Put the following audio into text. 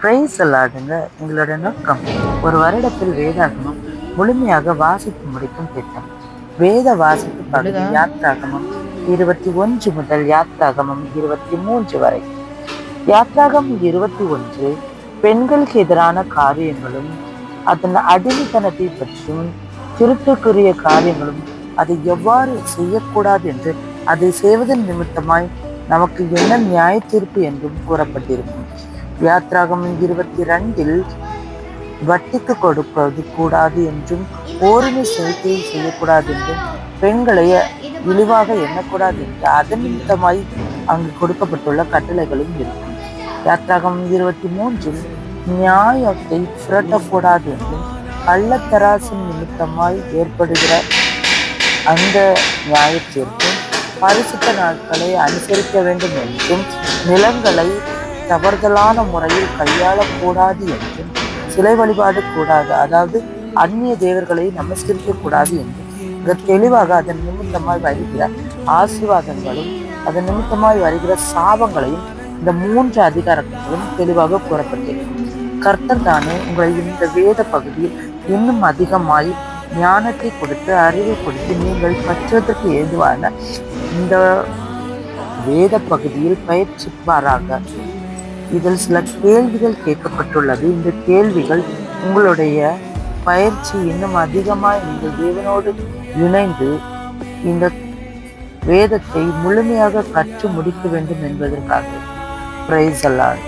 Price அல்லாடுங்க. எங்களோட நோக்கம் ஒரு வருடத்தில் வேதாகமம் முழுமையாக வாசித்து முடிக்கும் திட்டம். வேத வாசிப்பு பகுதி யாத்ராகமம் 21 முதல் யாத்ராகமம் 23 வரை. யாத்ராகமம் 21 பெண்களுக்கு எதிரான காரியங்களும் அதன் அடிமைத்தனத்தை பற்றியும் திருத்துக்குரிய காரியங்களும் அதை எவ்வாறு செய்யக்கூடாது என்று அதை செய்வதன் நிமித்தமாய் நமக்கு என்ன நியாய தீர்ப்பு என்றும் கூறப்பட்டிருக்கும். யாத்ராகமம் 22 வட்டிக்கு கொடுப்பது கூடாது என்றும் ஓரின சேர்க்கையை செய்யக்கூடாது என்றும் பெண்களை இழிவாக எண்ணக்கூடாது என்று அதன் நிமித்தமாய் அங்கு கொடுக்கப்பட்டுள்ள கட்டளைகளும் இருக்கும். யாத்ராகமம் 23 நியாயத்தை புரட்டக்கூடாது என்றும் கள்ளத்தராசின் நிமித்தமாய் ஏற்படுகிற அந்த நியாயத்திற்கும் பரிசுத்த நாட்களை அனுசரிக்க வேண்டும் என்றும் நிலங்களை தவறுதலான முறையில் கையாளக்கூடாது என்றும் சிலை வழிபாடு கூடாது, அதாவது அந்நிய தேவர்களை நமஸ்கரிக்க கூடாது என்றும் மிக தெளிவாக அதன் நிமித்தமாய் வருகிற ஆசீர்வாதங்களும் அதன் நிமித்தமாய் வருகிற சாபங்களையும் இந்த 3 அதிகாரங்களும் தெளிவாக கூறப்பட்டிருக்கும். கர்த்தர் தானே உங்களை இந்த வேத பகுதியில் இன்னும் அதிகமாய் ஞானத்தை கொடுத்து அறிவை கொடுத்து நீங்கள் கற்றுவதற்கு ஏதுவான இந்த வேத பகுதியில் பயிற்சிப்பாராக. இதில் சில கேள்விகள் கேட்கப்பட்டுள்ளது. இந்த கேள்விகள் உங்களுடைய பயிற்சி இன்னும் அதிகமாய் நீங்கள் தேவனோடு இணைந்து இந்த வேதத்தை முழுமையாக கற்று முடிக்க வேண்டும் என்பதற்காக. பிரைஸ் அல்லாஹ்.